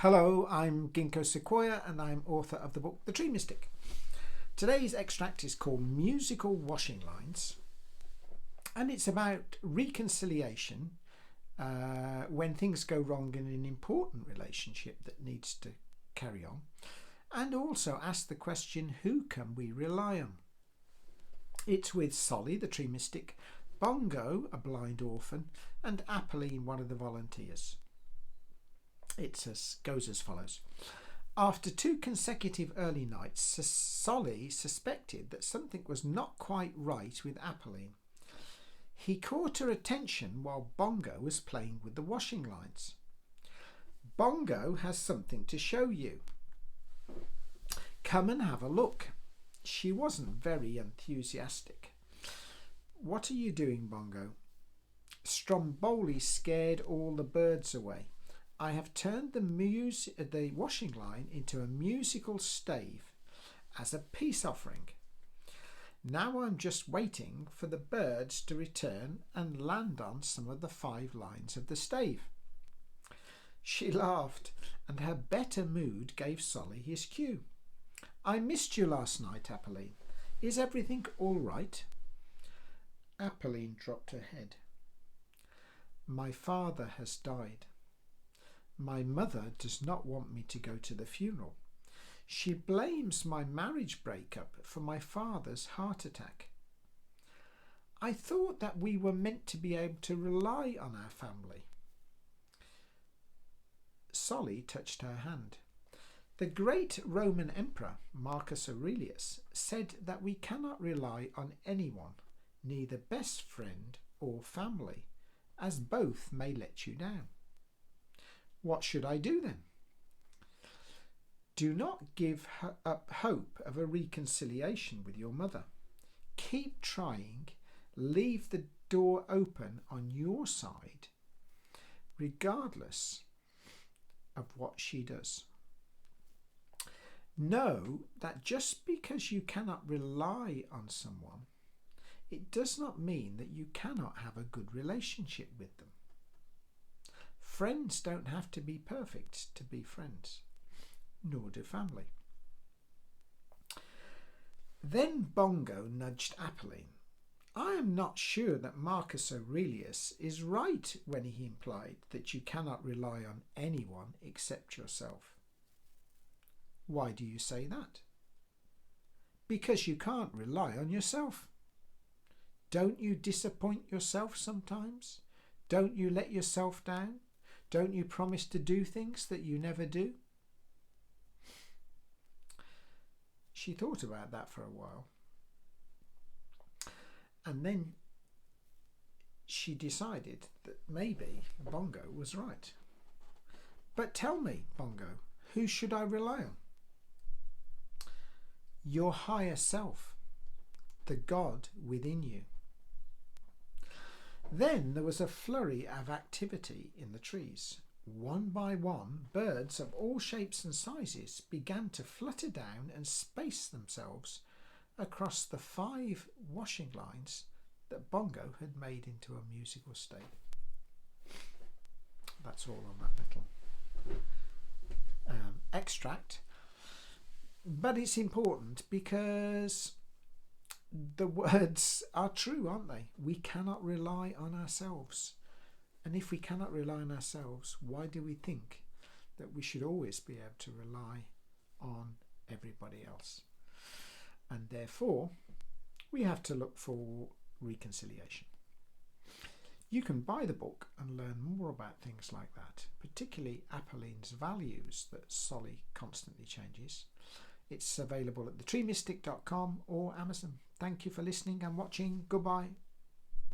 Hello, I'm Ginkgo Sequoia and I'm author of the book The Tree Mystic. Today's extract is called Musical Washing Lines, and it's about reconciliation when things go wrong in an important relationship that needs to carry on, and also ask the question, who can we rely on? It's with Solly, the Tree Mystic, Bongo, a blind orphan, and Apolline, one of the volunteers. It goes as follows. After 2 consecutive early nights, Solly suspected that something was not quite right with Apolline. He caught her attention while Bongo was playing with the washing lines. Bongo has something to show you. Come and have a look. She wasn't very enthusiastic. What are you doing, Bongo? Stromboli scared all the birds away. I have turned the washing line into a musical stave as a peace offering. Now I'm just waiting for the birds to return and land on some of the 5 lines of the stave. She laughed, and her better mood gave Solly his cue. I missed you last night, Apolline. Is everything all right? Apolline dropped her head. My father has died. My mother does not want me to go to the funeral. She blames my marriage breakup for my father's heart attack. I thought that we were meant to be able to rely on our family. Solly touched her hand. The great Roman emperor, Marcus Aurelius, said that we cannot rely on anyone, neither best friend or family, as both may let you down. What should I do then? Do not give up hope of a reconciliation with your mother. Keep trying. Leave the door open on your side, regardless of what she does. Know that just because you cannot rely on someone, it does not mean that you cannot have a good relationship with them. Friends don't have to be perfect to be friends, nor do family. Then Bongo nudged Apolline. I am not sure that Marcus Aurelius is right when he implied that you cannot rely on anyone except yourself. Why do you say that? Because you can't rely on yourself. Don't you disappoint yourself sometimes? Don't you let yourself down? Don't you promise to do things that you never do? She thought about that for a while. And then she decided that maybe Bongo was right. But tell me, Bongo, who should I rely on? Your higher self, the God within you. Then there was a flurry of activity in the trees. One by one, birds of all shapes and sizes began to flutter down and space themselves across the 5 washing lines that Bongo had made into a musical stave. That's all on that little extract. But it's important because the words are true, aren't they? We cannot rely on ourselves. And if we cannot rely on ourselves, why do we think that we should always be able to rely on everybody else? And therefore, we have to look for reconciliation. You can buy the book and learn more about things like that, particularly Apolline's values that Solly constantly changes. It's available at thetreemystic.com or Amazon. Thank you for listening and watching. Goodbye.